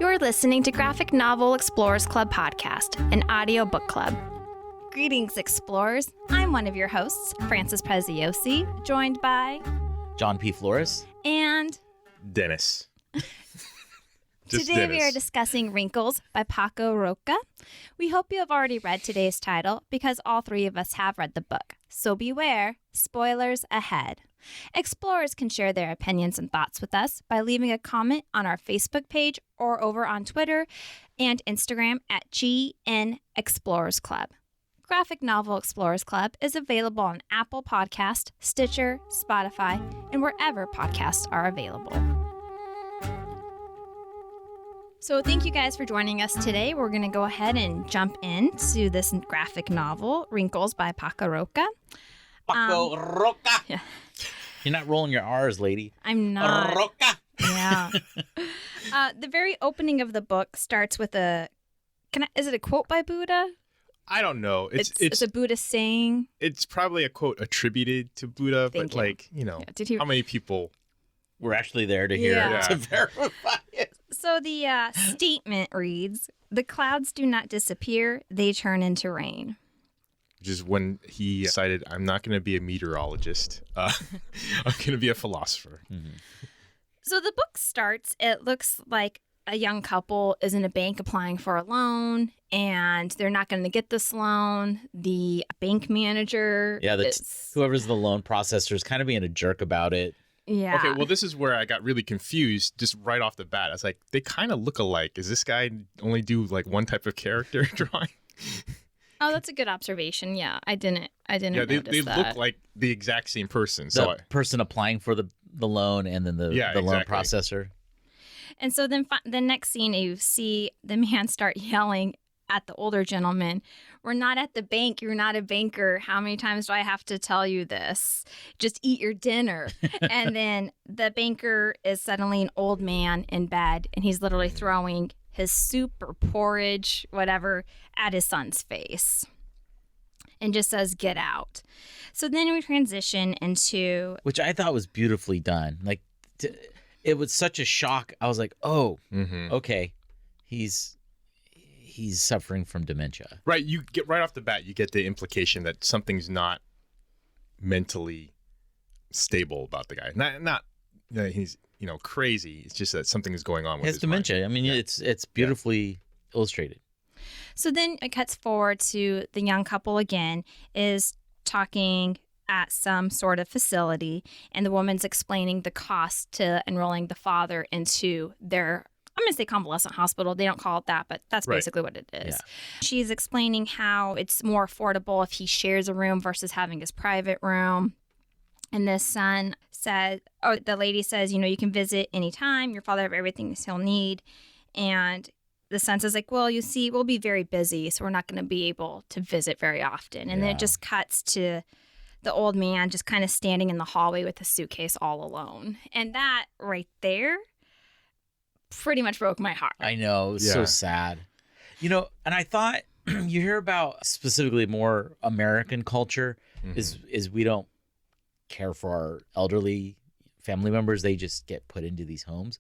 You're listening to Graphic Novel Explorers Club podcast, an audio book club. Greetings, explorers. I'm one of your hosts, Francis Preziosi, joined by John P. Flores and Dennis. Today Dennis. we are discussing Wrinkles by Paco Roca. We hope you have already read today's title because all three of us have read the book. So beware, spoilers ahead. Explorers can share their opinions and thoughts with us by leaving a comment on our Facebook page or over on Twitter and Instagram at GN Explorers Club. Graphic Novel Explorers Club is available on Apple Podcast, Stitcher, Spotify, and wherever podcasts are available. So thank you guys for joining us today. We're going to go ahead and jump into this graphic novel, Wrinkles by Paco Roca. Paco Roca. Yeah. You're not rolling your R's, lady. I'm not. Roca. Yeah. The very opening of the book starts with is it a quote by Buddha? I don't know. It's a Buddhist saying. It's probably a quote attributed to Buddha, Thank but you. Yeah, how many people We're actually there to hear Yeah. to verify it. So the statement reads, "The clouds do not disappear, they turn into rain." Which is when he decided, I'm not going to be a meteorologist. I'm going to be a philosopher. Mm-hmm. So the book starts, it looks like a young couple is in a bank applying for a loan, and they're not going to get this loan. The bank manager whoever's the loan processor is kind of being a jerk about it. Yeah. Okay, well, this is where I got really confused just right off the bat. I was like, they kind of look alike. Does this guy only do like one type of character drawing? Oh, that's a good observation. Yeah, I didn't Yeah, notice they that. look like the exact same person. The person applying for the loan and then the loan exactly. processor. And so then the next scene, you see the man start yelling at the older gentleman, "We're not at the bank. You're not a banker. How many times do I have to tell you this? Just eat your dinner." And then the banker is suddenly an old man in bed, and he's literally throwing his soup or porridge, whatever, at his son's face and just says, "Get out." So then we transition into... Which I thought was beautifully done. Like, it was such a shock. I was like, oh, okay. He's suffering from dementia. Right, you get right off the bat, you get the implication that something's not mentally stable about the guy. Not that he's crazy. It's just that something is going on with He has his dementia. mind. I mean, it's beautifully illustrated. So then it cuts forward to the young couple again is talking at some sort of facility, and the woman's explaining the cost to enrolling the father into their, I'm going to say convalescent hospital. They don't call it that, but that's Right. basically what it is. Yeah. She's explaining how it's more affordable if he shares a room versus having his private room. And the son said, the lady says, you can visit anytime. Your father have everything he'll need. And the son says, like, well, you see, we'll be very busy, so we're not going to be able to visit very often. And then it just cuts to the old man just kind of standing in the hallway with a suitcase all alone. And that right there pretty much broke my heart. I know. It was so sad. And I thought you hear about specifically more American culture is we don't care for our elderly family members. They just get put into these homes.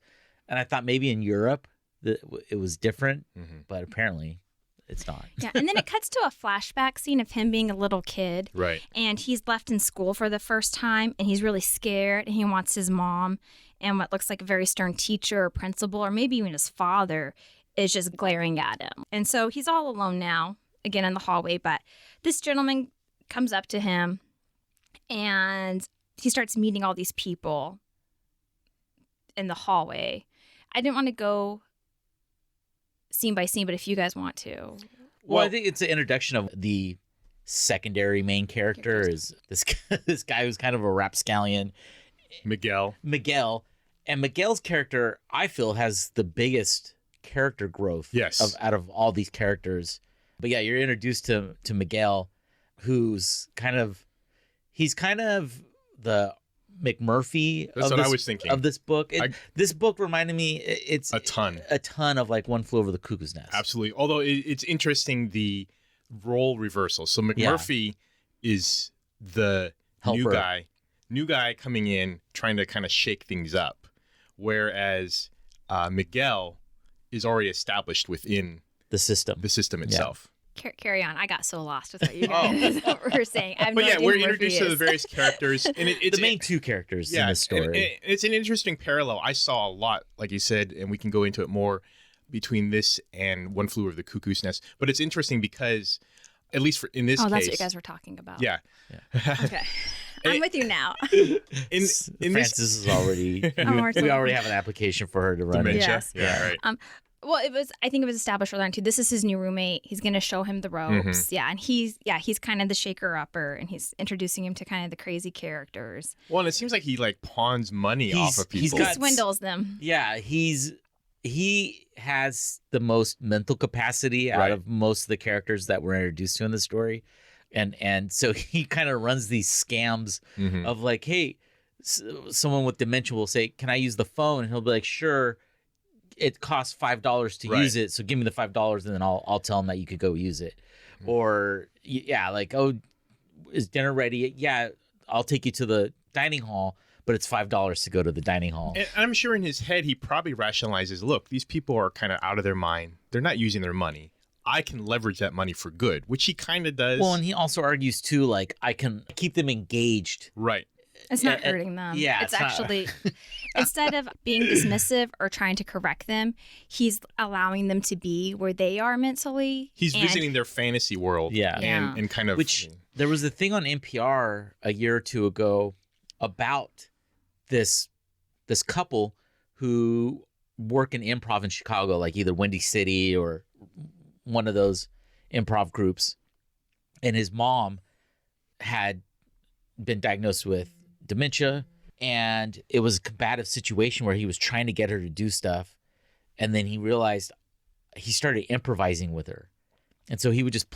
And I thought maybe in Europe it was different, but apparently it's not. Yeah, and then it cuts to a flashback scene of him being a little kid. Right. And he's left in school for the first time, and he's really scared, and he wants his mom and what looks like a very stern teacher or principal, or maybe even his father, is just glaring at him. And so he's all alone now, again in the hallway, but this gentleman comes up to him, and he starts meeting all these people in the hallway. I didn't want to go scene by scene, but if you guys want to. Well, I think it's the introduction of the secondary main character is this guy who's kind of a rapscallion. Miguel. And Miguel's character, I feel, has the biggest character growth out of all these characters. But yeah, you're introduced to Miguel, who's kind of the McMurphy That's what I was thinking. of this book. This book reminded me, it's a ton of like One Flew Over the Cuckoo's Nest. Absolutely. Although it's interesting, the role reversal. So McMurphy is the Helper. new guy coming in, trying to kind of shake things up. Whereas Miguel is already established within The system. itself. Carry on. I got so lost with what you guys were saying. I have But no yeah, idea we're who Murphy introduced to the is. various characters, and it's the main two characters in the story. and it's an interesting parallel. I saw a lot, like you said, and we can go into it more between this and One Flew Over the Cuckoo's Nest. But it's interesting because, at least in this case, that's what you guys were talking about. Yeah. Okay. I'm with you now. In Francis is already. more we already have an application for her to run. dementia. Yes. Yeah, right. Well, I think it was established earlier on too. This is his new roommate. He's going to show him the ropes. Yeah. And he's kind of the shaker upper, and he's introducing him to kind of the crazy characters. Well, and it seems like he like pawns money off of people. He swindles them. Yeah, he has the most mental capacity out of most of the characters that we're introduced to in the story. And so he kind of runs these scams of like, hey, someone with dementia will say, can I use the phone? And he'll be like, sure. It costs $5 to use it. So give me the $5 and then I'll tell him that you could go use it. Or like, oh, is dinner ready? Yeah, I'll take you to the dining hall, but it's $5 to go to the dining hall. And I'm sure in his head, he probably rationalizes, look, these people are kind of out of their mind. They're not using their money. I can leverage that money for good, which he kind of does. Well, and he also argues too, like, I can keep them engaged. Right. It's not hurting them. Yeah, it's actually, instead of being dismissive or trying to correct them, he's allowing them to be where they are mentally. He's visiting their fantasy world. Yeah. And kind of. Which there was a thing on NPR a year or two ago about this couple who work in improv in Chicago, like either Windy City or one of those improv groups. And his mom had been diagnosed with dementia, and it was a combative situation where he was trying to get her to do stuff, and then he realized he started improvising with her, and so he would just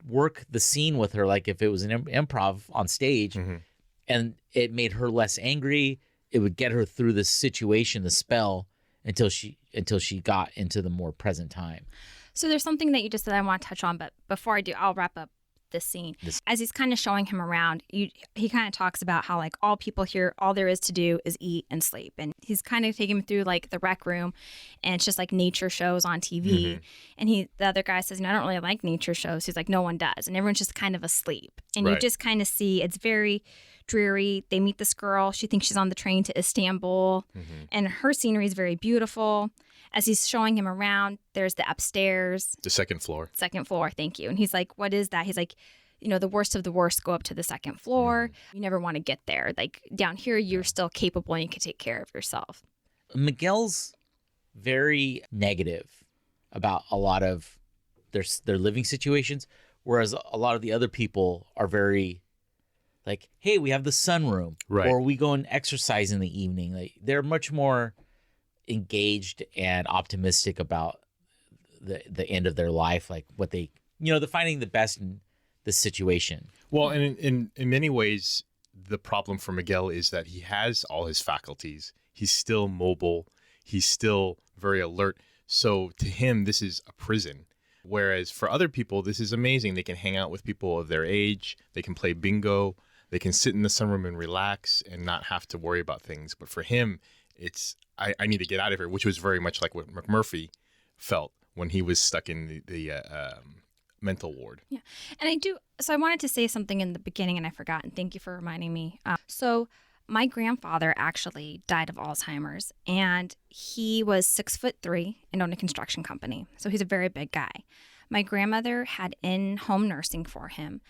work the scene with her like if it was an improv on stage, and it made her less angry. It would get her through the situation, the spell, until she got into the more present time. So there's something that you just said I want to touch on, but before I do, I'll wrap up this scene. As he's kind of showing him around, he kind of talks about how like all people here, all there is to do is eat and sleep. And he's kind of taking him through like the rec room, and it's just like nature shows on TV. And the other guy says, I don't really like nature shows. He's like, no one does. And everyone's just kind of asleep. And you just kind of see it's very dreary. They meet this girl. She thinks she's on the train to Istanbul, and her scenery is very beautiful. As he's showing him around, there's the upstairs. The second floor. Second floor, thank you. And he's like, what is that? He's like, the worst of the worst go up to the second floor. You never want to get there. Like down here, you're still capable and you can take care of yourself. Miguel's very negative about a lot of their living situations, whereas a lot of the other people are very like, hey, we have the sunroom, or we go and exercise in the evening. Like, they're much more engaged and optimistic about the end of their life, like what they're finding the best in the situation. Well, and in many ways, the problem for Miguel is that he has all his faculties. He's still mobile. He's still very alert. So to him, this is a prison. Whereas for other people, this is amazing. They can hang out with people of their age. They can play bingo. They can sit in the sunroom and relax and not have to worry about things. But for him, it's, I need to get out of here, which was very much like what McMurphy felt when he was stuck in the mental ward. Yeah. And I wanted to say something in the beginning and I forgot, and thank you for reminding me. So my grandfather actually died of Alzheimer's, and he was 6'3" and owned a construction company. So he's a very big guy. My grandmother had in-home nursing for him,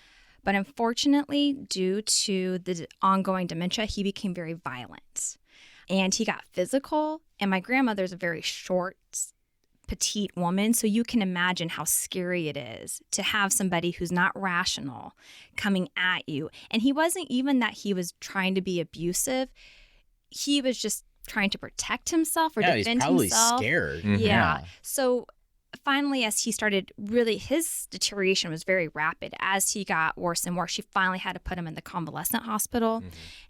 but unfortunately, due to the ongoing dementia, he became very violent. And he got physical, and my grandmother's a very short, petite woman, so you can imagine how scary it is to have somebody who's not rational coming at you. And he wasn't even that he was trying to be abusive. He was just trying to protect himself or defend himself. He's probably scared. Yeah. So finally, as he started, really his deterioration was very rapid. As he got worse and worse, she finally had to put him in the convalescent hospital.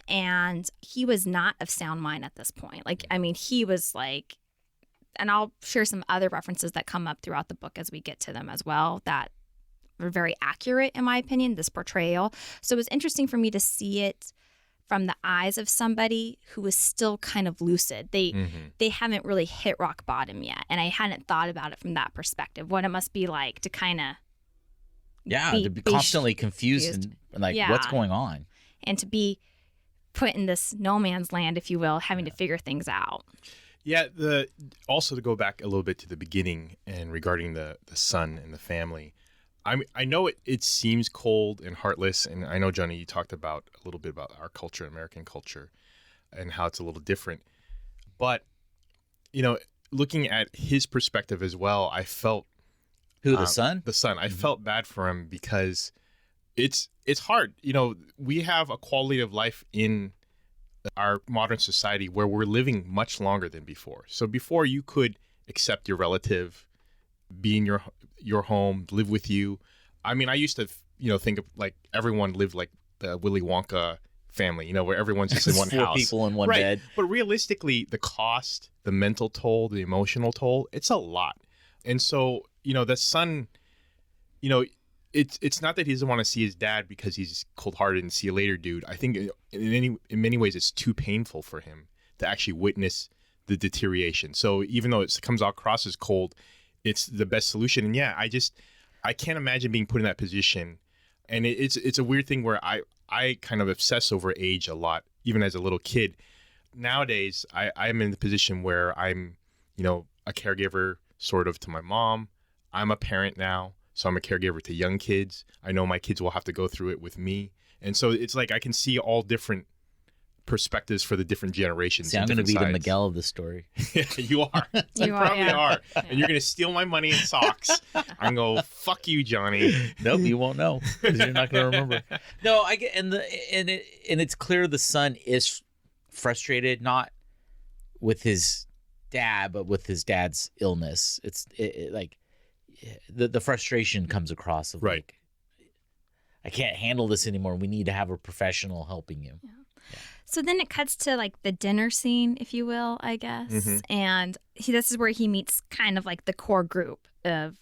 And he was not of sound mind at this point. Like, I mean, he was like, and I'll share some other references that come up throughout the book as we get to them as well that were very accurate, in my opinion, this portrayal. So it was interesting for me to see it from the eyes of somebody who is still kind of lucid. They haven't really hit rock bottom yet. And I hadn't thought about it from that perspective, what it must be like to kind of to be constantly confused and like, what's going on? And to be put in this no man's land, if you will, having to figure things out. Yeah, also to go back a little bit to the beginning and regarding the son and the family, I know it seems cold and heartless, and I know, Johnny, you talked about a little bit about our culture, American culture, and how it's a little different. But, looking at his perspective as well, I felt... Who, the son? The son. I felt bad for him because it's hard. We have a quality of life in our modern society where we're living much longer than before. So before, you could accept your relative, be in your home, live with you. I mean, I used to, think of like everyone lived like the Willy Wonka family, where everyone's just in one house. 4 people in one bed. But realistically, the cost, the mental toll, the emotional toll, it's a lot. And so, the son, it's not that he doesn't want to see his dad because he's cold-hearted and see you later, dude. I think in many ways it's too painful for him to actually witness the deterioration. So even though it comes across as cold, it's the best solution. And yeah, I can't imagine being put in that position. And it's a weird thing where I kind of obsess over age a lot, even as a little kid. Nowadays, I'm in the position where I'm, a caregiver sort of to my mom. I'm a parent now, so I'm a caregiver to young kids. I know my kids will have to go through it with me. And so it's like I can see all different perspectives for the different generations. See, I'm going to be the Miguel of the story. You are. You probably are. And you're going to steal my money and socks. I'm going to go, fuck you, Johnny. Nope, you won't know because you're not going to remember. No, I get, and it's clear the son is frustrated, not with his dad, but with his dad's illness. It's like the frustration comes across of right. Like, I can't handle this anymore. We need to have a professional helping you. Yeah. So then it cuts to like the dinner scene, if you will, I guess. And this is where he meets kind of like the core group of,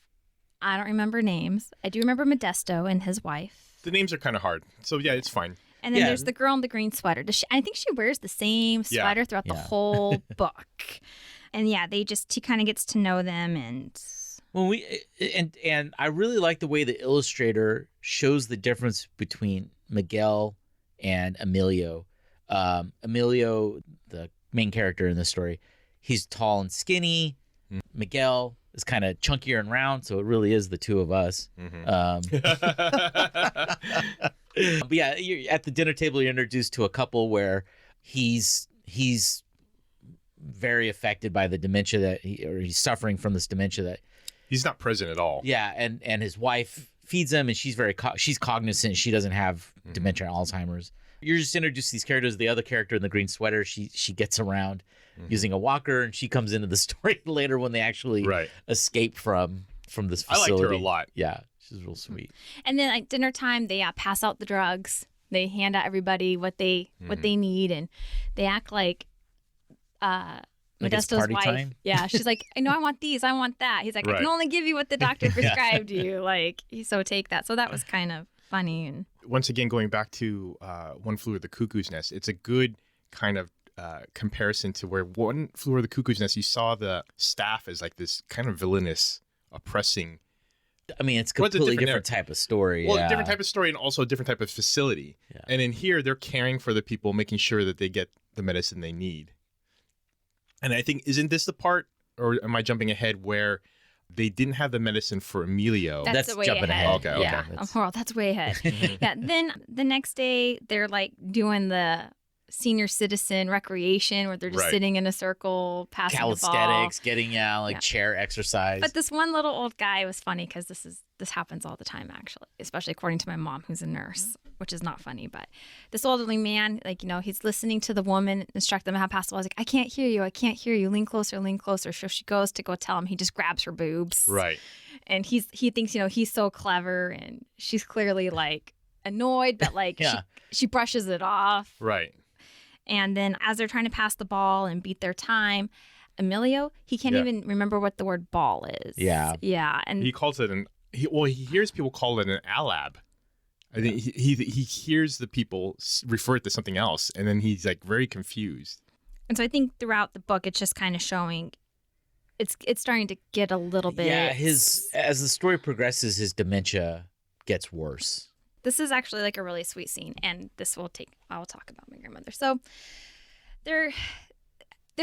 I don't remember names. I do remember Modesto and his wife. The names are kind of hard. So yeah, it's fine. And then there's the girl in the green sweater. I think she wears the same sweater throughout the whole book. And yeah, he kind of gets to know them. And and I really like the way the illustrator shows the difference between Miguel and Emilio. Emilio, the main character in the story, he's tall and skinny. Miguel is kind of chunkier and round, so it really is the two of us. But yeah, at the dinner table, you're introduced to a couple where he's very affected by the dementia that he's suffering from this dementia that he's not present at all. Yeah, and his wife feeds him, and she's she's cognizant. She doesn't have dementia or Alzheimer's. You're just introduced to these characters. The other character in the green sweater, she gets around using a walker, and she comes into the story later when they actually escape from this facility. I liked her a lot. Yeah, she's real sweet. And then at dinner time, they pass out the drugs. They hand out everybody what they need, and they act like Modesto's wife. Time? Yeah, she's like, I know, I want these, I want that. He's like, I can only give you what the doctor prescribed you. Like, so take that. So that was kind of funny. And once again, going back to One Flew Over the Cuckoo's Nest, it's a good kind of comparison to where One Flew Over the Cuckoo's Nest, you saw the staff as like this kind of villainous, oppressing. I mean, it's completely different type of story. Well, different type of story and also a different type of facility. Yeah. And in here, they're caring for the people, making sure that they get the medicine they need. And I think, isn't this the part, or am I jumping ahead, where they didn't have the medicine for Emilio? That's way jumping ahead. Okay. Yeah, that's way ahead. Yeah. Then the next day, they're like doing the senior citizen recreation where they're just sitting in a circle, passing the ball. Calisthenics, getting chair exercise. But this one little old guy was funny because this happens all the time, actually, especially according to my mom, who's a nurse, which is not funny. But this elderly man, he's listening to the woman instruct them how to pass the ball. He's like, I can't hear you. I can't hear you. Lean closer, lean closer. So she goes to go tell him. He just grabs her boobs. Right. And he thinks, he's so clever. And she's clearly like annoyed, but she brushes it off. Right. And then as they're trying to pass the ball and beat their time, Emilio, he can't even remember what the word ball is. Yeah. Yeah. And he calls it he hears people call it an alab. I think he hears the people refer it to something else, and then he's like very confused. And so I think throughout the book, it's just kind of showing it's starting to get a little bit. Yeah, as the story progresses, his dementia gets worse. This is actually like a really sweet scene, and I will talk about my grandmother. So they're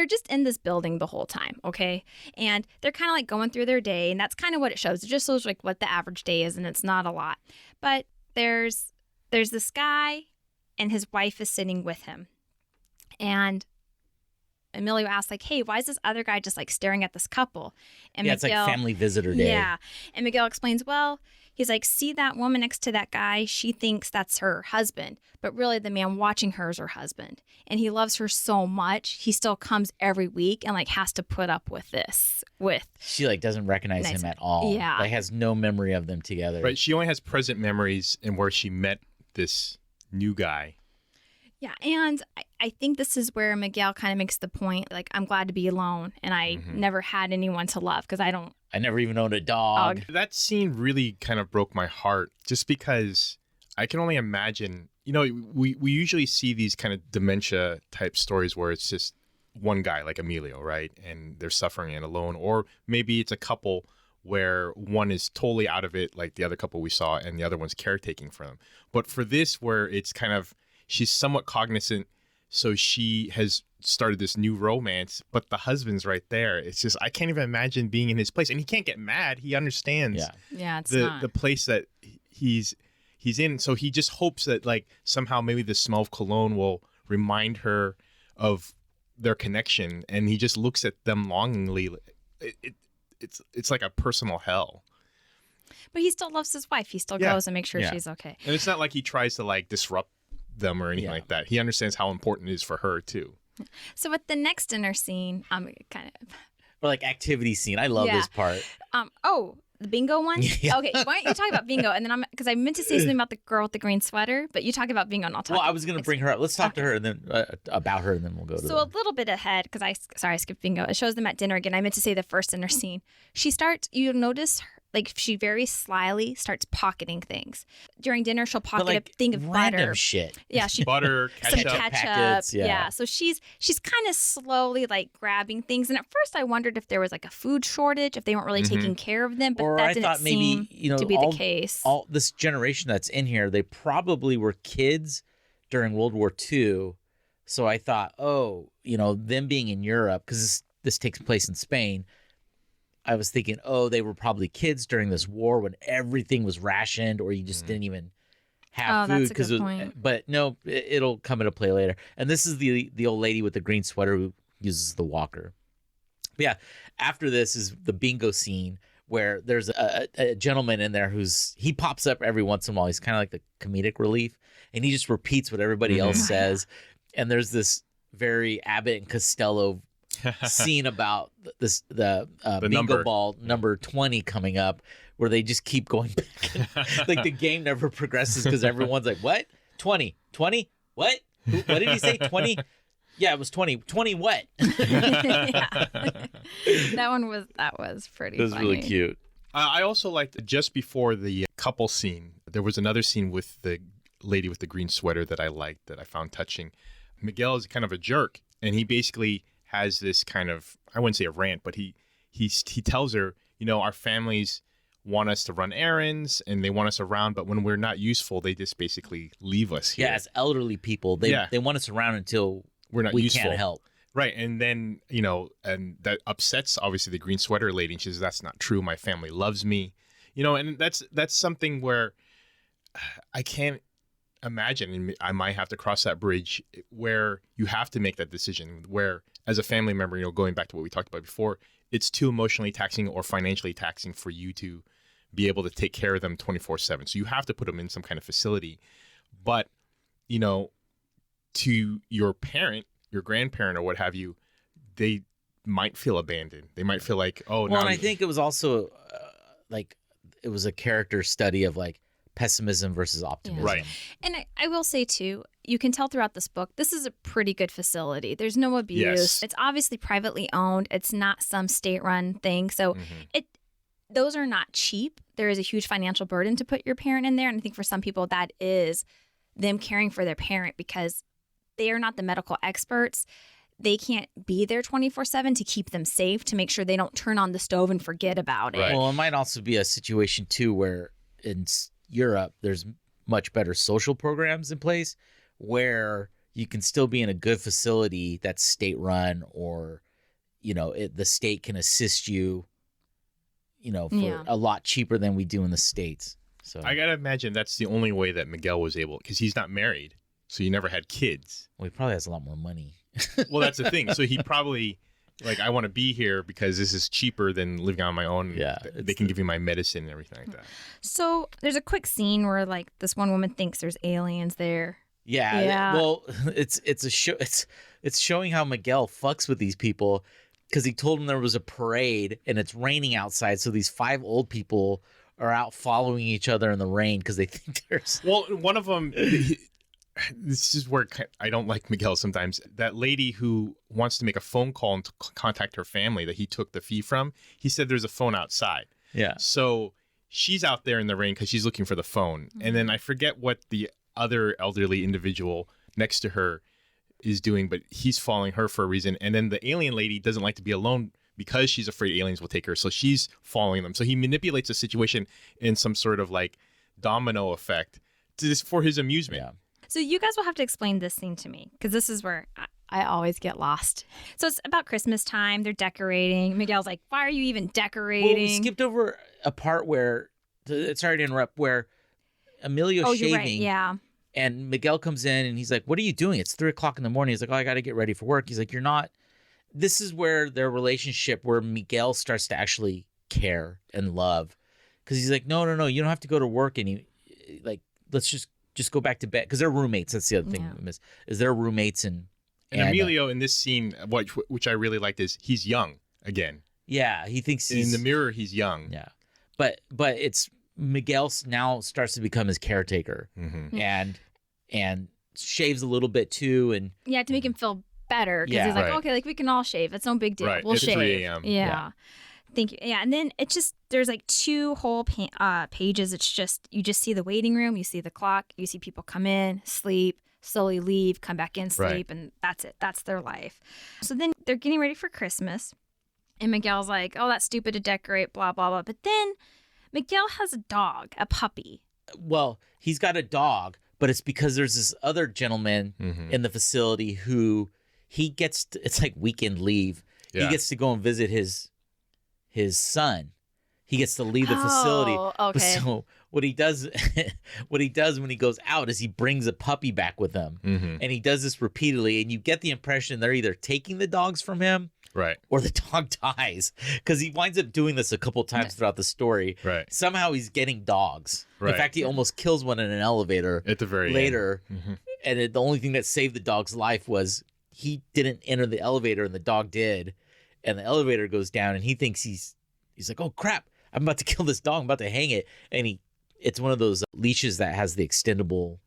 just in this building the whole time, okay? And they're kind of like going through their day, and that's kind of what it shows. It just shows like what the average day is, and it's not a lot. But there's this guy, and his wife is sitting with him. And Emilio asks, like, hey, why is this other guy just like staring at this couple? And Miguel, it's like family visitor day. Yeah. And Miguel explains, well, he's like, see that woman next to that guy? She thinks that's her husband, but really the man watching her is her husband. And he loves her so much, he still comes every week and like has to put up with this. She like doesn't recognize him at all. Yeah. Like has no memory of them together. Right. She only has present memories and where she met this new guy. Yeah, and I think this is where Miguel kind of makes the point, like, I'm glad to be alone, and I never had anyone to love, because I never even owned a dog. That scene really kind of broke my heart, just because I can only imagine, we usually see these kind of dementia type stories where it's just one guy, like Emilio, right? And they're suffering and alone, or maybe it's a couple where one is totally out of it, like the other couple we saw, and the other one's caretaking for them. But for this, where it's kind of, she's somewhat cognizant, so she has started this new romance, but the husband's right there. It's just, I can't even imagine being in his place. And he can't get mad. He understands it's the place that he's in. So he just hopes that like somehow maybe the smell of cologne will remind her of their connection. And he just looks at them longingly. It's like a personal hell. But he still loves his wife. He still goes and makes sure she's okay. And it's not like he tries to like disrupt them or anything like that. He understands how important it is for her too. So at the next dinner scene, kind of, or like activity scene. I love this part. The bingo one. Yeah. Okay, why don't you talk about bingo, and then because I meant to say something about the girl with the green sweater, but you talk about bingo, and I'll talk. Well, I was going to bring her up. Let's talk to her, and then about her, and then we'll go to. So a little bit ahead, because I skipped bingo. It shows them at dinner again. I meant to say the first dinner scene. She starts. You notice her, like she very slyly starts pocketing things during dinner. She'll pocket a thing of random butter. shit. Yeah, she butter, some ketchup. ketchup. Packets, yeah. So she's kind of slowly like grabbing things. And at first I wondered if there was like a food shortage, if they weren't really taking care of them. But or that I didn't thought maybe seem to be the case. All this generation that's in here, they probably were kids during World War II. So I thought, them being in Europe, because this takes place in Spain. I was thinking, they were probably kids during this war when everything was rationed, or you just didn't even have food. That's a good point. But no, it'll come into play later. And this is the old lady with the green sweater who uses the walker. But yeah, after this is the bingo scene where there's a gentleman in there he pops up every once in a while. He's kind of like the comedic relief, and he just repeats what everybody else says. And there's this very Abbott and Costello scene about the bingo number. ball number 20 coming up, where they just keep going back. Like the game never progresses because everyone's like, what? 20 what? What did he say? 20? Yeah, it was 20 what? That was pretty It was funny. really cute. I also liked just before the couple scene, there was another scene with the lady with the green sweater that I liked, that I found touching. Miguel is kind of a jerk, and he basically has this kind of, I wouldn't say a rant, but he tells her, our families want us to run errands and they want us around, but when we're not useful, they just basically leave us here. Yeah, as elderly people, they want us around until we're not we useful. can't help. Right. And then, and that upsets obviously the green sweater lady, and she says, that's not true. My family loves me. And that's something where I can't imagine, and I might have to cross that bridge, where you have to make that decision, where as a family member, going back to what we talked about before, it's too emotionally taxing or financially taxing for you to be able to take care of them 24/7. So you have to put them in some kind of facility. But, to your parent, your grandparent or what have you, they might feel abandoned. They might feel like, and I think it was also it was a character study of like pessimism versus optimism. Right. And I will say too, you can tell throughout this book, this is a pretty good facility. There's no abuse. Yes. It's obviously privately owned. It's not some state-run thing. So those are not cheap. there is a huge financial burden to put your parent in there. And I think for some people that is them caring for their parent because they are not the medical experts. They can't be there 24/7 to keep them safe, to make sure they don't turn on the stove and forget about it. Right. Well, it might also be a situation too where in Europe there's much better social programs in place where you can still be in a good facility that's state run, or the state can assist you, for a lot cheaper than we do in the States. So I gotta imagine that's the only way that Miguel was able, because he's not married, so he never had kids. Well, he probably has a lot more money. Well, that's the thing. So he probably I want to be here because this is cheaper than living on my own. Yeah, they can give you my medicine and everything like that. So there's a quick scene where this one woman thinks there's aliens there. Yeah. Well, it's a show. It's showing how Miguel fucks with these people because he told them there was a parade and it's raining outside. So these 5 old people are out following each other in the rain because they think there's. Well, one of them. This is where I don't like Miguel sometimes. That lady who wants to make a phone call and to contact her family that he took the fee from, he said there's a phone outside. Yeah. So she's out there in the rain because she's looking for the phone. And then I forget what the other elderly individual next to her is doing, but he's following her for a reason. And then the alien lady doesn't like to be alone because she's afraid aliens will take her. So she's following them. So he manipulates the situation in some sort of domino effect for his amusement. Yeah. So you guys will have to explain this scene to me because this is where I always get lost. So it's about Christmas time. They're decorating. Miguel's like, why are you even decorating? Well, we skipped over a part where, sorry to interrupt, where Emilio's shaving. You're right. Yeah. And Miguel comes in and he's like, what are you doing? It's 3:00 in the morning. He's like, oh, I got to get ready for work. He's like, you're not. This is where their relationship, where Miguel starts to actually care and love. Because he's like, no, you don't have to go to work. And let's just go back to bed, because they're roommates. That's the other thing we miss, is they're roommates. And Emilio in this scene, which I really liked, is he's young again. Yeah, he thinks in the mirror he's young. Yeah, but it's Miguel now starts to become his caretaker, and shaves a little bit too, and to make him feel better, because he's like, okay, we can all shave. It's no big deal. Right. We'll It's shave. 3 a.m. Yeah. Thank you. Yeah, and then it's just there's 2 whole pages. It's just you just see the waiting room, you see the clock, you see people come in, sleep, slowly leave, come back in, sleep, and that's it. That's their life. So then they're getting ready for Christmas, and Miguel's like, "Oh, that's stupid to decorate, blah blah blah." But then Miguel has a dog, a puppy. Well, he's got a dog, but it's because there's this other gentleman in the facility who he gets to, it's like weekend leave. Yeah. He gets to go and visit his son. He gets to leave the facility. Okay. So what he does when he goes out is he brings a puppy back with him. And he does this repeatedly, and you get the impression they're either taking the dogs from him, right, or the dog dies, because he winds up doing this a couple times throughout the story. Right. Somehow he's getting dogs. Right. In fact, he almost kills one in an elevator at the very later. end. And the only thing that saved the dog's life was he didn't enter the elevator and the dog did. And the elevator goes down and he thinks he's like, oh crap, I'm about to kill this dog. I'm about to hang it. And it's one of those leashes that has the extendable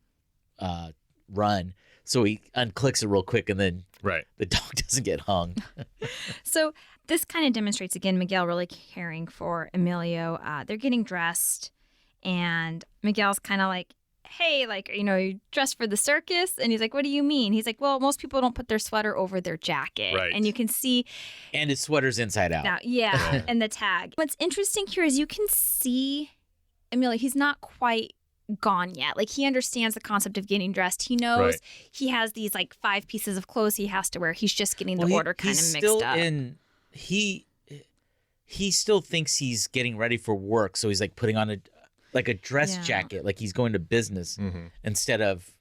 run. So he unclicks it real quick, and then the dog doesn't get hung. So this kind of demonstrates, again, Miguel really caring for Emilio. They're getting dressed, and Miguel's kind of like, hey, you dressed for the circus? And he's like, what do you mean? He's like, well, most people don't put their sweater over their jacket. Right. And you can see. And his sweater's inside out. Now, yeah, and the tag. What's interesting here is you can see Emilio, he's not quite gone yet. He understands the concept of getting dressed. He knows he has these 5 pieces of clothes he has to wear. He's just getting the order kind of mixed up. He still thinks he's getting ready for work, so he's putting on a dress jacket, like he's going to business instead of.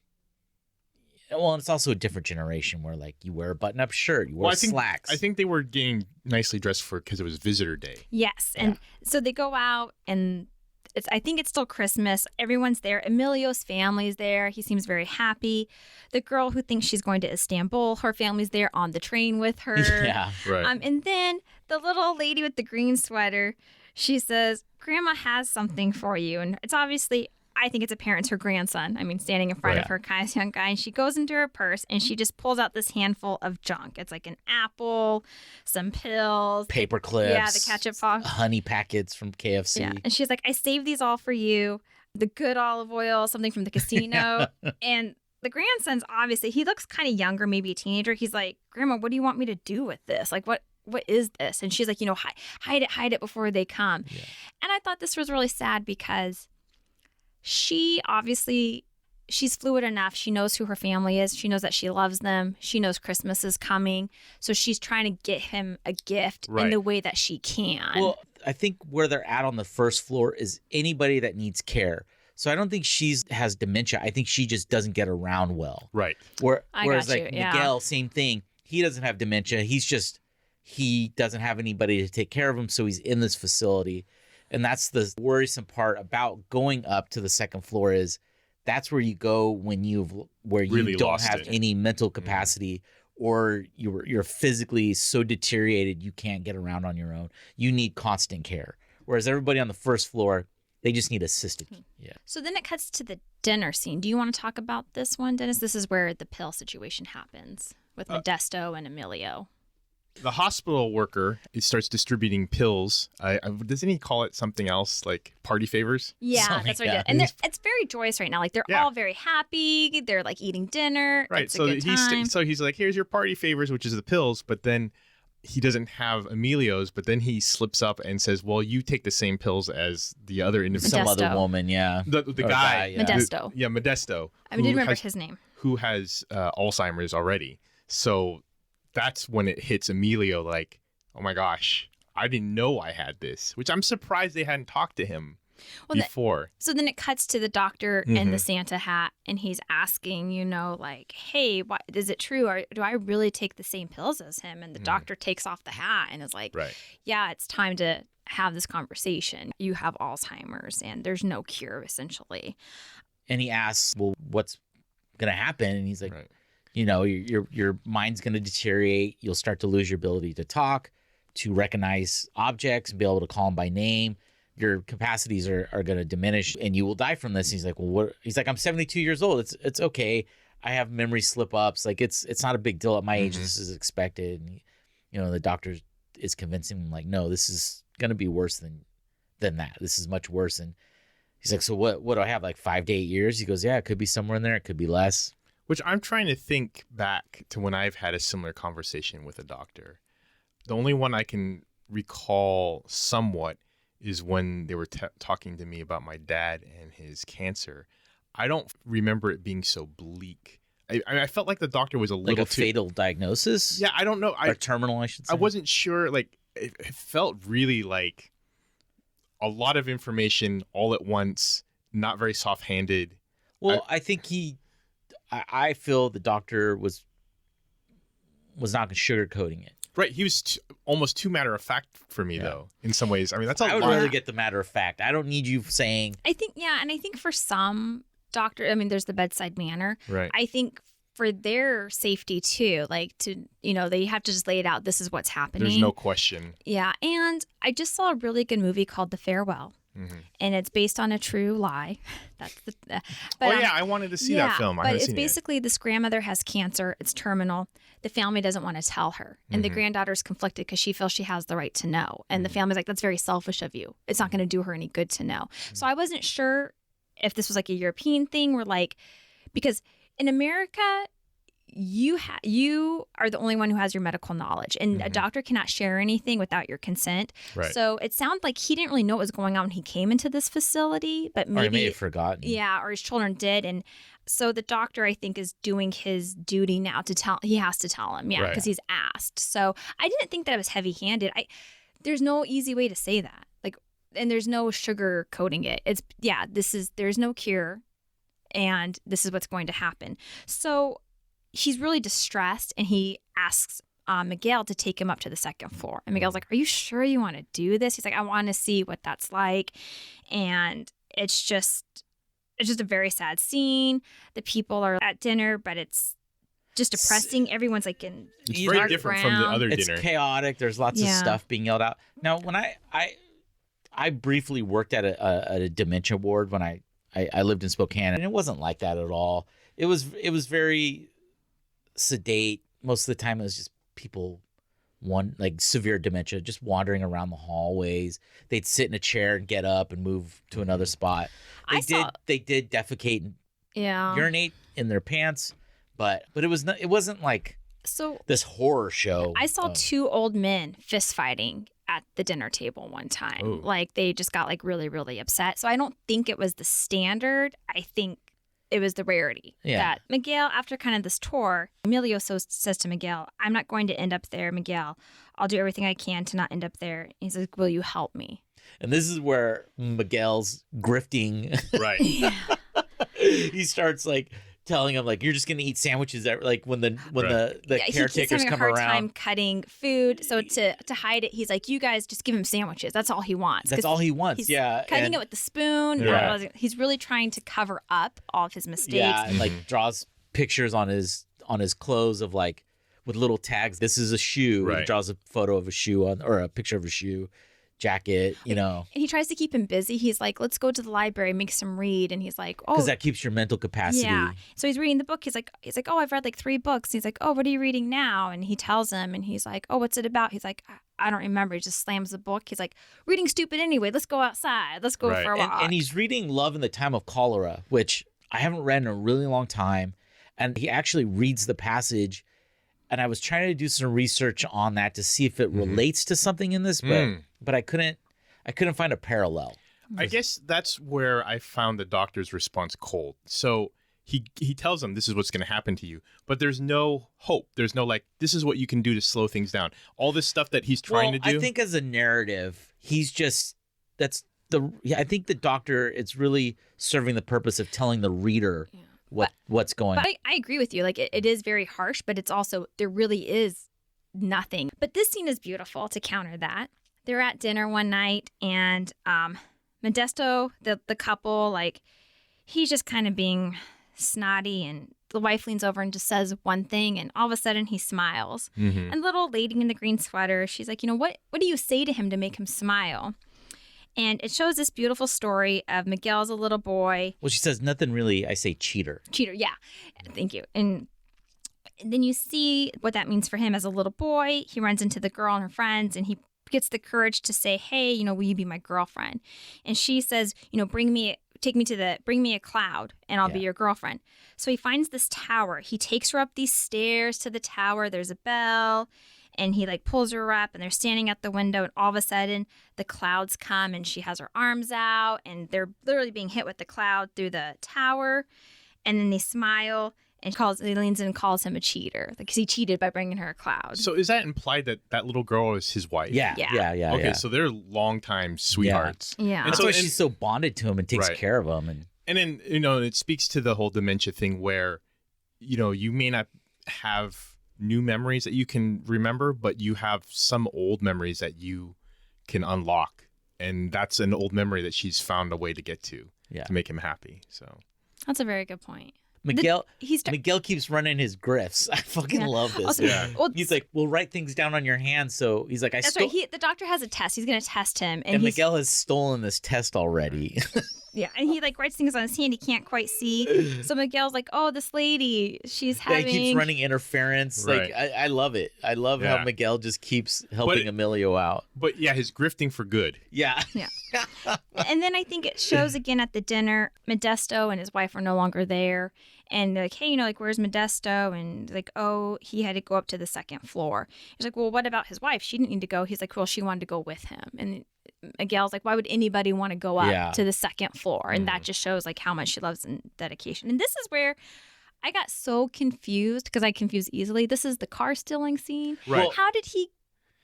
Well, it's also a different generation where you wear a button-up shirt, you wear slacks. I think they were getting nicely dressed because it was visitor day. Yes, and so they go out, and I think it's still Christmas. Everyone's there. Emilio's family's there. He seems very happy. The girl who thinks she's going to Istanbul, her family's there on the train with her. Yeah, right. And then the little lady with the green sweater, she says, Grandma has something for you. And it's obviously, I think it's apparent it's her grandson. I mean, standing in front of her, kind of young guy. And she goes into her purse and she just pulls out this handful of junk. It's like an apple, some pills, paper clips. Yeah, the ketchup box. Honey packets from KFC. Yeah. And she's like, I saved these all for you. The good olive oil, something from the casino. And the grandson's obviously, he looks kind of younger, maybe a teenager. He's like, Grandma, what do you want me to do with this? Like, what is this? And she's like, hide it before they come. Yeah. And I thought this was really sad because she's fluid enough. She knows who her family is. She knows that she loves them. She knows Christmas is coming. So she's trying to get him a gift in the way that she can. Well, I think where they're at on the first floor is anybody that needs care. So I don't think she has dementia. I think she just doesn't get around well. Right. Whereas like Miguel, same thing. He doesn't have dementia. He doesn't have anybody to take care of him. So he's in this facility. And that's the worrisome part about going up to the second floor is that's where you go when you really don't have any mental capacity or you're physically so deteriorated you can't get around on your own. You need constant care. Whereas everybody on the first floor, they just need assisted. Yeah. So then it cuts to the dinner scene. Do you want to talk about this one, Dennis? This is where the pill situation happens with Modesto and Emilio. The hospital worker starts distributing pills. Doesn't he call it something else, like party favors? Yeah, that's what he did. And it's very joyous right now. Like they're all very happy. They're like eating dinner. Right. It's a good time. So he's like, here's your party favors, which is the pills. But then he doesn't have Emilio's. But then he slips up and says, well, you take the same pills as the other individual. Some other woman, yeah. The guy. Modesto. Modesto. I didn't remember his name. Who has Alzheimer's already. So that's when it hits Emilio like, oh my gosh, I didn't know I had this, which I'm surprised they hadn't talked to him before. So then it cuts to the doctor in the Santa hat and he's asking, like, hey, is it true? Or do I really take the same pills as him? And the doctor takes off the hat and is like, yeah, it's time to have this conversation. You have Alzheimer's and there's no cure essentially. And he asks, well, what's going to happen? And he's like, your mind's going to deteriorate. You'll start to lose your ability to talk, to recognize objects, be able to call them by name. Your capacities are going to diminish and you will die from this. And he's like, well, what? He's like, I'm 72 years old. It's okay. I have memory slip ups. Like it's not a big deal at my age. This is expected. And, the doctor is convincing him like, no, this is going to be worse than that. This is much worse. And he's like, so what do I have? Like 5 to 8 years? He goes, yeah, it could be somewhere in there. It could be less. Which I'm trying to think back to when I've had a similar conversation with a doctor. The only one I can recall somewhat is when they were talking to me about my dad and his cancer. I don't remember it being so bleak. I felt like the doctor was a little too... fatal diagnosis? Yeah, I don't know. Or terminal, I should say. I wasn't sure. Like, it felt really like a lot of information all at once, not very soft-handed. Well, I think I feel the doctor was not sugarcoating it. Right. He was almost too matter of fact for me, though, in some ways. I mean, that's a lot. I would rather get the matter of fact. I don't need you saying. I think, and I think for some doctors, I mean, there's the bedside manner. Right. I think for their safety, too, like they have to just lay it out. This is what's happening. There's no question. Yeah. And I just saw a really good movie called The Farewell. And it's based on a true lie. That's I wanted to see that film. But it's basically this grandmother has cancer. It's terminal. The family doesn't want to tell her. And the granddaughter's conflicted because she feels she has the right to know. And the family's like, that's very selfish of you. It's not going to do her any good to know. So I wasn't sure if this was like a European thing where because in America, you are the only one who has your medical knowledge, and a doctor cannot share anything without your consent. Right. So it sounded like he didn't really know what was going on when he came into this facility, but maybe he may have forgotten. Yeah, or his children did, and so the doctor, I think, is doing his duty now to tell. He has to tell him, because he's asked. So I didn't think that it was heavy-handed. There's no easy way to say that, and there's no sugar coating it. It's there's no cure, and this is what's going to happen. So he's really distressed, and he asks Miguel to take him up to the second floor. And Miguel's like, are you sure you want to do this? He's like, I want to see what that's like. And it's just a very sad scene. The people are at dinner, but it's just depressing. Everyone's like in It's very different from the other dinner. It's chaotic. There's lots of stuff being yelled out. Now, when I briefly worked at a dementia ward when I I lived in Spokane, and it wasn't like that at all. It was very sedate. Most of the time, it was just people, like severe dementia, just wandering around the hallways. They'd sit in a chair and get up and move to another spot. They did defecate and urinate in their pants, but it wasn't like this horror show. I saw two old men fist fighting at the dinner table one time. Ooh. Like they just got like really, really upset. So I don't think it was the standard. I think it was the rarity. That Miguel, after kind of this tour, Emilio says to Miguel, "I'm not going to end up there, Miguel. I'll do everything I can to not end up there." And he's like, "Will you help me?" And this is where Miguel's grifting. Right. He starts like telling him like, "You're just gonna eat sandwiches." Like when the caretakers he's having come a hard around. time cutting food, so to hide it, he's like, "You guys just give him sandwiches. That's all he wants." That's all he wants. He's yeah, cutting it with the spoon. Yeah. He's really trying to cover up all of his mistakes. Yeah, and like draws pictures on his clothes of like with little tags. This is a shoe. Right. He draws a photo of a shoe or a picture of a shoe, jacket. And he tries to keep him busy. He's like, "Let's go to the library, make some read." And he's like, "Oh, because that keeps your mental capacity. yeah." So he's reading the book. He's like, "Oh, I've read like 3 books." He's like, "Oh, what are you reading now?" And he tells him, and he's like, "Oh, what's it about?" He's like, "I don't remember." He just slams the book. He's like, "Reading stupid anyway. Let's go outside. Let's go for a walk." And he's reading Love in the Time of Cholera, which I haven't read in a really long time. And he actually reads the passage. And I was trying to do some research on that to see if it relates to something in this, but I couldn't find a parallel. I guess that's where I found the doctor's response cold. So he tells him this is what's going to happen to you, but there's no hope. There's no like, this is what you can do to slow things down. All this stuff that he's trying to do. I think as a narrative, I think the doctor, it's really serving the purpose of telling the reader what's going on. But I agree with you. Like it is very harsh, but it's also, there really is nothing. But this scene is beautiful to counter that. They're at dinner one night, and Modesto, the couple, like, he's just kind of being snotty, and the wife leans over and just says one thing, and all of a sudden he smiles. And the little lady in the green sweater, she's like, what do you say to him to make him smile? And it shows this beautiful story of Miguel as a little boy. Well, she says nothing really. I say cheater. Cheater, yeah. Thank you. And then you see what that means for him as a little boy. He runs into the girl and her friends, and he gets the courage to say, "Hey, will you be my girlfriend?" And she says, bring me a cloud and I'll be your girlfriend. So he finds this tower. He takes her up these stairs to the tower. There's a bell, and he like pulls her up, and they're standing at the window, and all of a sudden the clouds come, and she has her arms out, and they're literally being hit with the cloud through the tower. And then they smile, and he leans in and calls him a cheater, because he cheated by bringing her a cloud. So is that implied that little girl is his wife? Yeah. Okay, so they're longtime sweethearts. Yeah. That's why she's so bonded to him and takes care of him. And then, it speaks to the whole dementia thing where, you may not have new memories that you can remember, but you have some old memories that you can unlock. And that's an old memory that she's found a way to get to make him happy. So that's a very good point. Miguel keeps running his grifts. I fucking love this. Also, Yeah. He's like, "We'll write things down on your hand." So he's like, That's right. The doctor has a test. He's going to test him. And Miguel has stolen this test already. Yeah, and he like writes things on his hand he can't quite see. So Miguel's like, "Oh, this lady, she's having." He keeps running interference. Right. Like I love it. I love how Miguel just keeps helping Emilio out. But yeah, his grifting for good. Yeah. Yeah. And then I think it shows again at the dinner. Modesto and his wife are no longer there. And they're like, "Hey, where's Modesto?" And like, "Oh, he had to go up to the 2nd floor." He's like, "Well, what about his wife? She didn't need to go." He's like, "Well, she wanted to go with him." And Miguel's like, "Why would anybody want to go up to the 2nd floor?" And that just shows like how much she loves and dedication. And this is where I got so confused, because I confuse easily. This is the car stealing scene. Right. Well, how did he?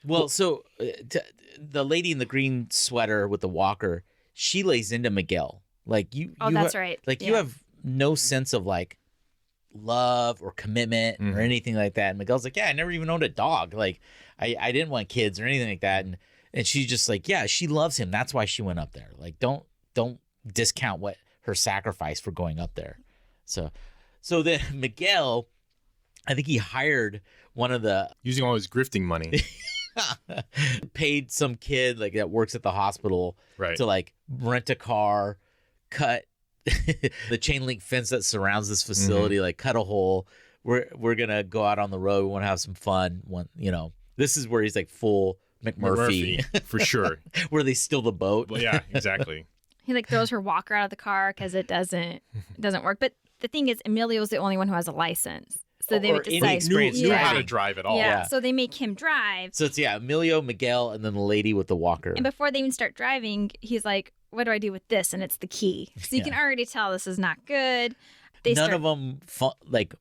Well, so the lady in the green sweater with the walker, she lays into Miguel. Like you. Oh, that's right. Like you have no sense of like love or commitment or anything like that. And Miguel's like, "Yeah, I never even owned a dog. Like I didn't want kids or anything like that." And she's just like, "Yeah, she loves him. That's why she went up there. Like don't discount what her sacrifice for going up there." So then Miguel, I think he hired one of the using all his grifting money. paid some kid like that works at the hospital to like rent a car, cut the chain link fence that surrounds this facility, like cut a hole. We're gonna go out on the road. We want to have some fun. This is where he's like full McMurphy. for sure. Where they steal the boat. Well, yeah, exactly. He like throws her walker out of the car because it doesn't work. But the thing is, Emilio's the only one who has a license. So they Or would any decide experience Knew how driving. to drive at all. Yeah. Yeah. So they make him drive. So it's Emilio, Miguel, and then the lady with the walker. And before they even start driving, he's like, "What do I do with this?" And it's the key. So you can already tell this is not good. None of them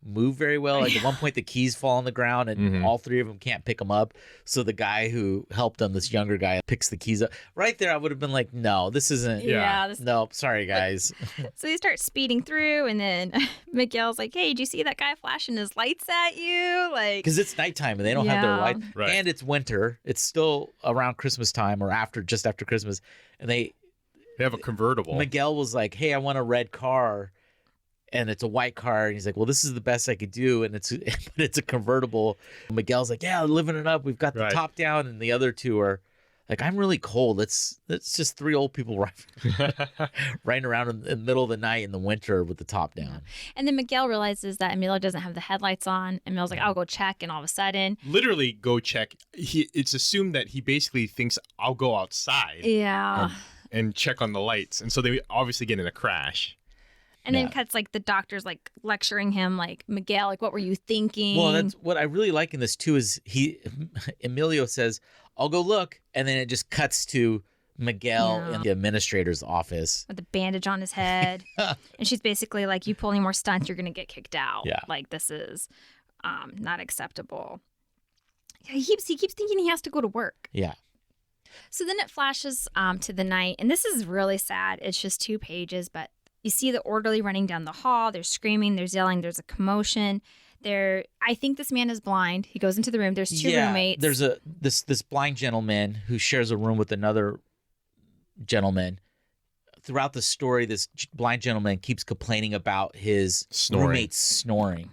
move very well. Like at one point, the keys fall on the ground, and all three of them can't pick them up. So the guy who helped them, this younger guy, picks the keys up. Right there, I would have been like, "No, this isn't." Yeah. No, sorry, guys. So they start speeding through, and then Miguel's like, "Hey, did you see that guy flashing his lights at you?" Like, Because it's nighttime and they don't have their light, Right. and it's winter. It's still around Christmas time or just after Christmas, and They have a convertible. Miguel was like, "Hey, I want a red car." And it's a white car, and he's like, "Well, this is the best I could do," and it's a convertible. Miguel's like, "Yeah, living it up. We've got the top down," and the other two are like, "I'm really cold. It's just three old people riding around in the middle of the night in the winter with the top down." and then Miguel realizes that Emilio doesn't have the headlights on. And Emilio's like, "I'll go check," and all of a sudden, Literally go check. It's assumed that he basically thinks I'll go outside yeah. and check on the lights. And so they obviously get in a crash. And then cuts like the doctor's like lecturing him, like, "Miguel, like, what were you thinking?" Well, that's what I really like in this too is Emilio says, "I'll go look," and then it just cuts to Miguel in the administrator's office with the bandage on his head. And she's basically like, "You pull any more stunts, you're gonna get kicked out. Yeah. Like, this is not acceptable." He keeps thinking he has to go to work. Yeah. So then it flashes to the night, and this is really sad. It's just 2 pages, but you see the orderly running down the hall. They're screaming, there's yelling, there's a commotion. I think this man is blind. He goes into the room. There's 2 roommates. There's this blind gentleman who shares a room with another gentleman. Throughout the story, this blind gentleman keeps complaining about his roommates snoring.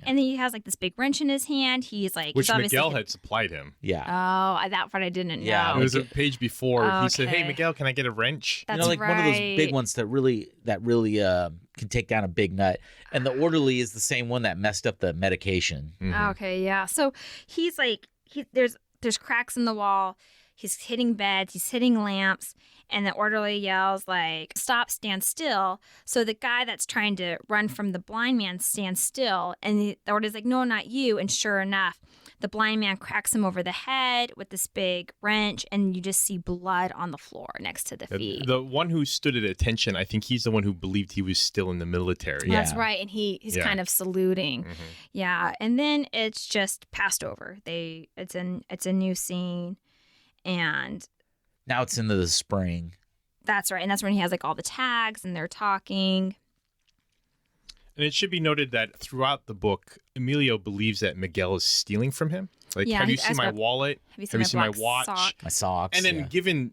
And then he has like this big wrench in his hand. He's like, Which he's obviously Miguel had supplied him. Yeah. Oh, that part I didn't know. Yeah, It was a page before. He said, "Hey, Okay. Miguel, can I get a wrench?" That's like one of those big right. ones that really can take down a big nut. And the orderly is the same one that messed up the medication. Okay, yeah. So he's like, there's cracks in the wall. He's hitting beds. He's hitting lamps. And the orderly yells like, "Stop, stand still." So the guy that's trying to run from the blind man stands still. And the orderly's like, "No, not you." And sure enough, the blind man cracks him over the head with this big wrench. And you just see blood on the floor next to the feet. The one who stood at attention, I think he's the one who believed he was still in the military. Yeah. That's right. And he's kind of saluting. Yeah. And then it's just passed over. It's a new scene. And Now it's into the spring. that's right. And that's when he has like all the tags and they're talking. And it should be noted that throughout the book, Emilio believes that Miguel is stealing from him. Like, Yeah, have you he's seen my asked wallet? Have you seen my black watch? sock? My socks. And then yeah. given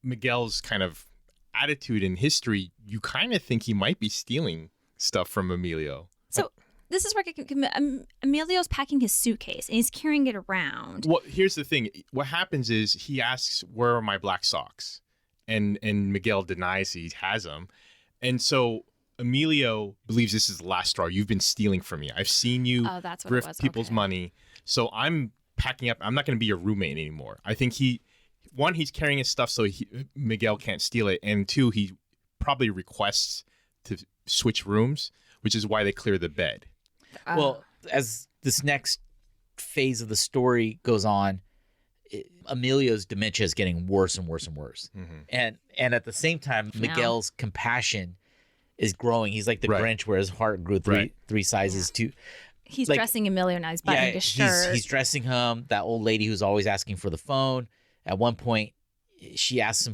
Miguel's kind of attitude and history, you kind of think he might be stealing stuff from Emilio. So this is where Emilio's packing his suitcase and he's carrying it around. Well, here's the thing. What happens is he asks, "Where are my black socks?" And Miguel denies he has them. And so Emilio believes this is the last straw. You've been stealing from me. I've seen you That's what it was. grift people's Okay. money. So I'm packing up. I'm not going to be your roommate anymore. I think he's carrying his stuff so Miguel can't steal it. And 2, he probably requests to switch rooms, which is why they clear the bed. Well, as this next phase of the story goes on, Emilio's dementia is getting worse and worse and worse. And at the same time, Miguel's compassion is growing. He's like the Grinch where his heart grew three sizes too. He's like- dressing Emilio now. He's buttoning his shirt. He's dressing him. That old lady who's always asking for the phone. At one point, she asks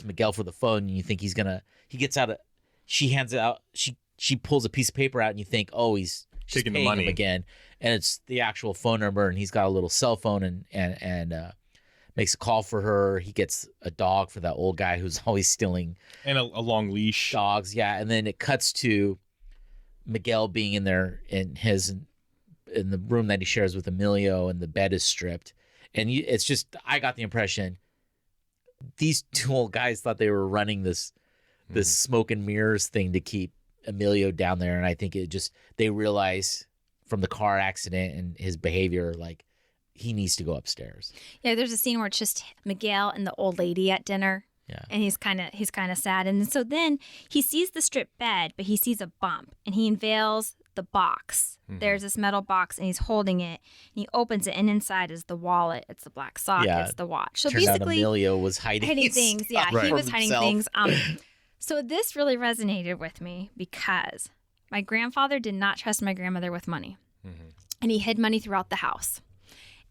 Miguel for the phone, and you think he gets out she hands it out. She pulls a piece of paper out, and you think, oh, she's Taking the paying money him again, and it's the actual phone number, and he's got a little cell phone, and makes a call for her. He gets a dog for that old guy who's always stealing And a long leash. dogs. Yeah, and then it cuts to Miguel being in the room that he shares with Emilio, and the bed is stripped. And I got the impression these 2 old guys thought they were running this this smoke and mirrors thing to keep Emilio down there. And I think they realize from the car accident and his behavior, like he needs to go upstairs. Yeah, there's a scene where it's just Miguel and the old lady at dinner. Yeah. And he's kind of sad. And so then he sees the strip bed, but he sees a bump and he unveils the box. There's this metal box and he's holding it and he opens it and inside is the wallet. It's the black sock. Yeah. It's the watch. So Turns out basically Emilio was hiding things. Yeah, stuff he was from hiding himself. things. So this really resonated with me because my grandfather did not trust my grandmother with money. And he hid money throughout the house.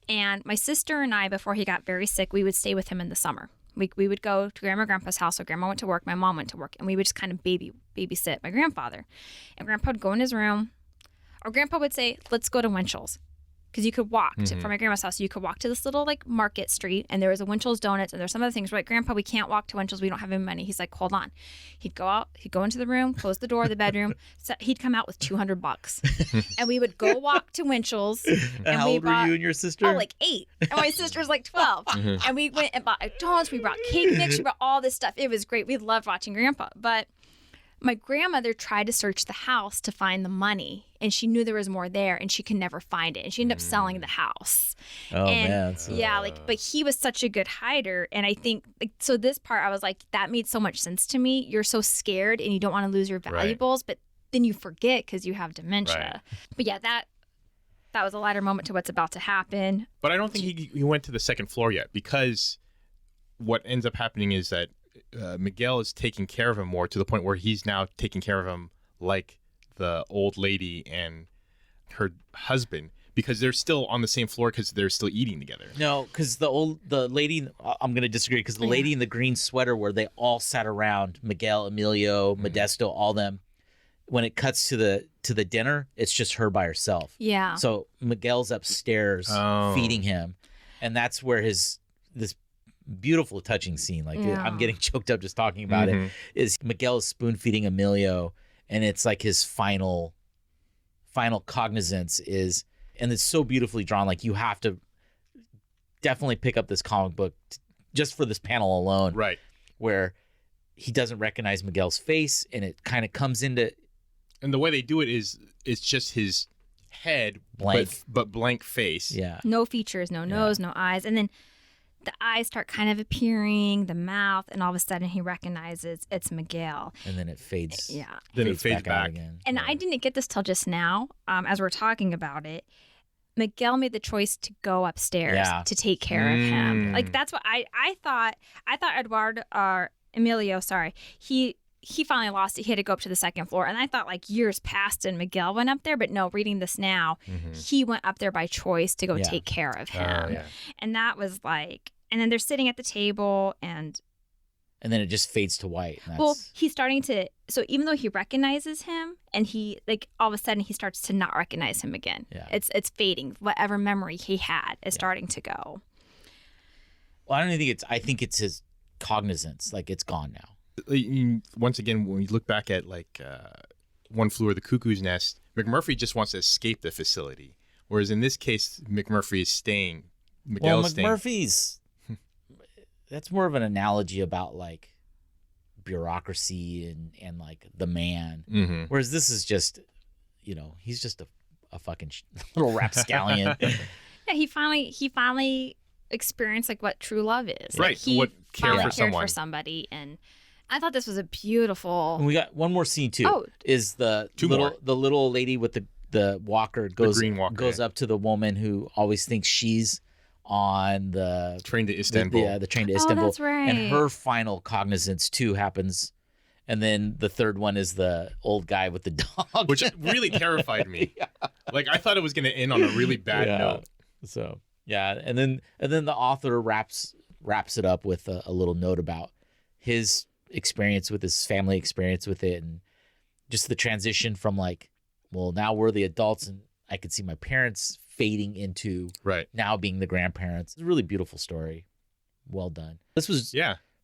And my sister and I, before he got very sick, we would stay with him in the summer. We would go to Grandma and Grandpa's house. So Grandma went to work, my mom went to work, and we would just kind of babysit my grandfather. And Grandpa would go in his room, or Grandpa would say, let's go to Winchell's. Because you could walk from my grandma's house. You could walk to this little like market street, and there was a Winchell's Donuts, and there's some other things. We're like, Grandpa, we can't walk to Winchell's. We don't have any money. He's like, hold on. He'd go out. He'd go into the room, close the door of the bedroom. So he'd come out with $200, and we would go walk to Winchell's. And how old were you and your sister? Oh, like 8, and my sister's like 12. And we went and bought donuts. We brought cake mix. We brought all this stuff. It was great. We loved watching Grandpa, but my grandmother tried to search the house to find the money, and she knew there was more there, and she could never find it, and she ended up selling the house. Oh, and, man. Yeah, but he was such a good hider, and I think so this part I was like, that made so much sense to me. You're so scared, and you don't want to lose your valuables, but then you forget because you have dementia. Right. But yeah, that was a lighter moment to what's about to happen. But I don't think he went to the second floor yet, because what ends up happening is that Miguel is taking care of him more, to the point where he's now taking care of him like the old lady and her husband, because they're still on the same floor because they're still eating together. No, because the lady, I'm going to disagree, because the lady in the green sweater where they all sat around, Miguel, Emilio, Modesto, all them, when it cuts to the dinner, it's just her by herself. Yeah. So Miguel's upstairs feeding him, and that's where this beautiful touching scene, like I'm getting choked up just talking about it, is Miguel is spoon feeding Emilio, and it's like his final cognizance is, and it's so beautifully drawn. Like you have to definitely pick up this comic book just for this panel alone, Right. where he doesn't recognize Miguel's face, and it kind of comes into, and the way they do it is it's just his head, Blank. but blank face. yeah. No features, no nose, no eyes. And then the eyes start kind of appearing, the mouth, and all of a sudden he recognizes it's Miguel. And then it fades. Yeah. Then it fades out back. again. And I didn't get this till just now, as we're talking about it. Miguel made the choice to go upstairs to take care of him. Like that's what I thought. I thought Emilio, he finally lost it. He had to go up to the second floor. And I thought like years passed and Miguel went up there. But no, reading this now, he went up there by choice to go take care of him. And that was like, and then they're sitting at the table and then it just fades to white. And well, he's starting to, so even though he recognizes him and he like all of a sudden he starts to not recognize him again. Yeah. It's fading. Whatever memory he had is starting to go. Well, I don't think I think it's his cognizance. Like it's gone now. Once again, when you look back at like One Flew Over the Cuckoo's Nest, McMurphy just wants to escape the facility, whereas in this case, McMurphy is staying. Miguel's staying. McMurphy's that's more of an analogy about like bureaucracy and like the man, whereas this is just, he's just a fucking little rapscallion. Yeah, he finally experienced like what true love is. Right, Like, he what care finally for cared someone. for somebody, and I thought this was a beautiful. And we got one more scene too. Oh. Is the little lady with the walker green walker, goes up to the woman who always thinks she's on the train to Istanbul. the train to Istanbul. That's right. And her final cognizance too happens. And then the third one is the old guy with the dog, which really terrified me. Like I thought it was going to end on a really bad note. So and then the author wraps it up with a little note about his experience with his family experience with it, and just the transition from like, well, now we're the adults, and I could see my parents fading into now being the grandparents. It's a really beautiful story. Well done. This was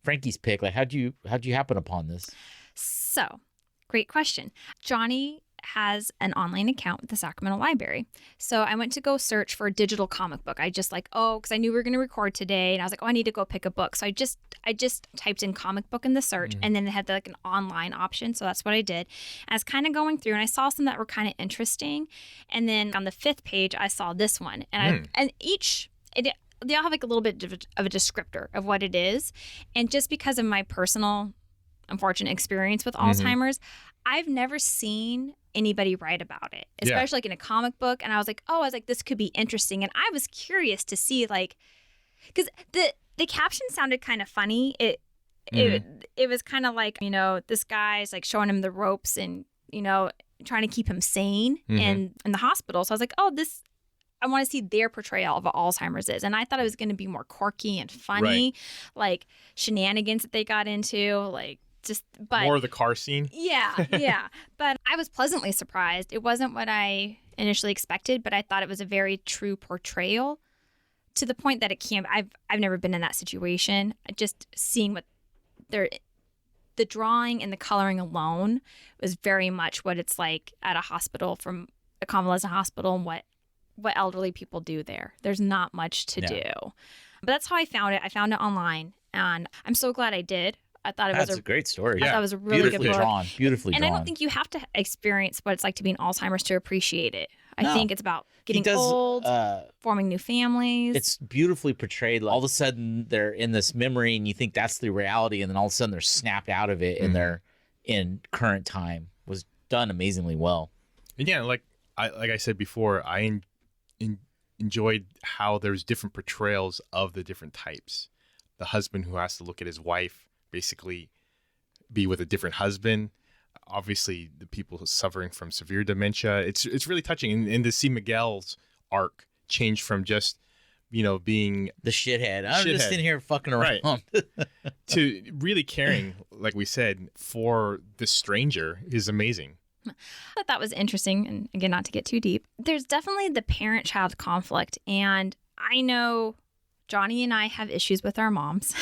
Frankie's pick. Like, how'd you happen upon this? So, great question. Johnny has an online account with the Sacramento Library. So I went to go search for a digital comic book. I just because I knew we were going to record today, and I was like, I need to go pick a book. So I just typed in comic book in the search, and then it had like an online option. So that's what I did. I was kind of going through, and I saw some that were kind of interesting. And then on the 5th page, I saw this one, and they all have like a little bit of a descriptor of what it is. And just because of my personal unfortunate experience with Alzheimer's, I've never seen anybody write about it, especially like in a comic book. And I was like, this could be interesting. And I was curious to see because the caption sounded kind of funny. It was kind of like, this guy's like showing him the ropes and, trying to keep him sane in the hospital. So I was like, I want to see their portrayal of what Alzheimer's is. And I thought it was going to be more quirky and funny, like shenanigans that they got into, but more of the car scene. Yeah. But I was pleasantly surprised. It wasn't what I initially expected, but I thought it was a very true portrayal to the point that it can't. I've never been in that situation. Just seeing what the drawing and the coloring alone was very much what it's like at a hospital, from a convalescent hospital, and what elderly people do there. There's not much to do. But that's how I found it. I found it online, and I'm so glad I did. I thought it was a great story. I thought it was a really good book. Beautifully drawn. And I don't think you have to experience what it's like to be in Alzheimer's to appreciate it. I think it's about getting old, forming new families. It's beautifully portrayed. All of a sudden, they're in this memory, and you think that's the reality, and then all of a sudden, they're snapped out of it, and they're in current time. Was done amazingly well. And yeah, like I said before, I enjoyed how there's different portrayals of the different types. The husband who has to look at his wife, basically be with a different husband. Obviously, the people suffering from severe dementia. It's really touching. And to see Miguel's arc change from just, being the shithead. I'm just in here fucking around. Right. to really caring, like we said, for the stranger is amazing. I thought that was interesting. And again, not to get too deep, there's definitely the parent-child conflict. And I know Johnny and I have issues with our moms.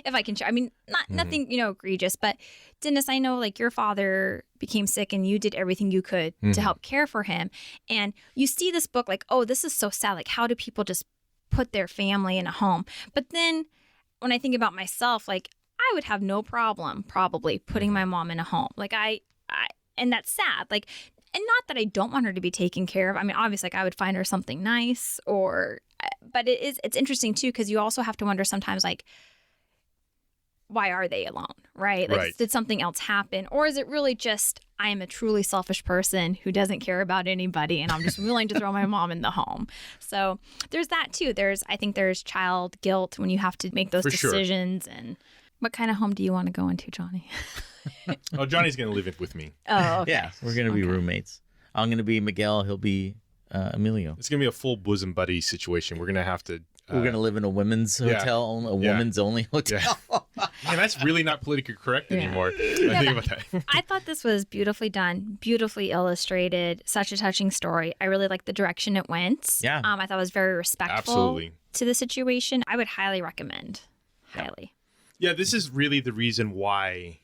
If I can share. I mean, nothing, egregious, but Dennis, I know like your father became sick and you did everything you could to help care for him. And you see this book like, oh, this is so sad. Like, how do people just put their family in a home? But then when I think about myself, like I would have no problem probably putting my mom in a home. Like and that's sad. Like, and not that I don't want her to be taken care of. I mean, obviously, like I would find her something nice but it's interesting too, because you also have to wonder sometimes, like, why are they alone, right? Like, did something else happen? Or is it really just, I am a truly selfish person who doesn't care about anybody and I'm just willing to throw my mom in the home? So there's that too. I think there's child guilt when you have to make those decisions. Sure. And what kind of home do you want to go into, Johnny? Oh, Johnny's going to live it with me. Oh, okay. Yeah, we're going to be roommates. I'm going to be Miguel. He'll be Emilio. It's going to be a full bosom buddy situation. We're going to have to... we're going to live in a women's hotel, women's only hotel. Yeah. Man, that's really not politically correct anymore. I think about that. I thought this was beautifully done, beautifully illustrated, such a touching story. I really liked the direction it went. Yeah. I thought it was very respectful to the situation. I would highly recommend. Highly. Yeah, this is really the reason why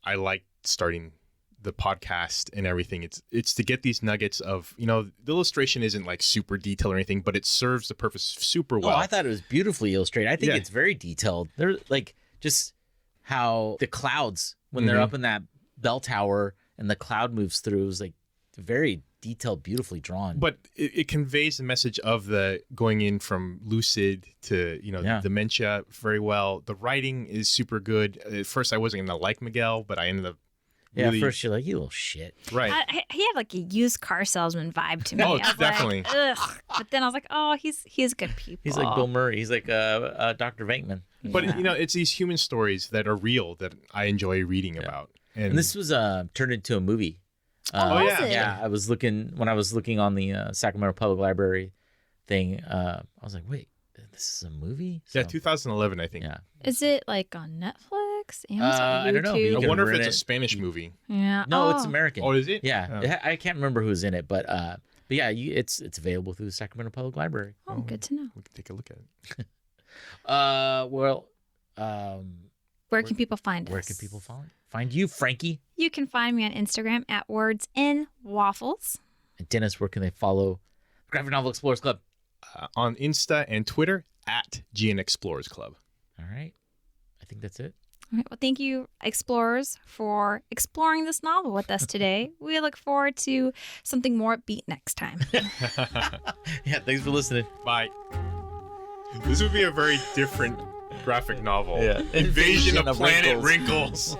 I like starting the podcast and everything. It's to get these nuggets of, the illustration isn't like super detailed or anything, but it serves the purpose super well. Oh, I thought it was beautifully illustrated. I think it's very detailed. They're like just how the clouds, when they're up in that bell tower and the cloud moves through, is like very detailed, beautifully drawn. But it conveys the message of the going in from lucid to, dementia very well. The writing is super good. At first I wasn't going to like Miguel, but I ended up at first you're like, you little shit. Right. He had like a used car salesman vibe to me. Oh, definitely. Like, ugh. But then I was like, oh, he's good people. He's like Bill Murray. He's like Dr. Venkman. But, it's these human stories that are real that I enjoy reading about. And this was turned into a movie. Yeah. I was looking on the Sacramento Public Library thing. I was like, wait, this is a movie? So, yeah, 2011, I think. Yeah. Is it like on Netflix? Amazon, I don't know. I wonder if it's a Spanish movie. Yeah. No, it's American. Oh, is it? Yeah. I can't remember who's in it, but yeah, it's available through the Sacramento Public Library. Oh, good to know. We can take a look at it. Where can people find us? Where can people find you, Frankie? You can find me on Instagram at WordsInWaffles. And Dennis, where can they follow Graphic Novel Explorers Club? On Insta and Twitter at GN Explorers Club. All right. I think that's it. All right. Well, thank you, explorers, for exploring this novel with us today. We look forward to something more upbeat next time. Yeah, thanks for listening. Bye. This would be a very different graphic novel. Yeah. Invasion of Planet Wrinkles.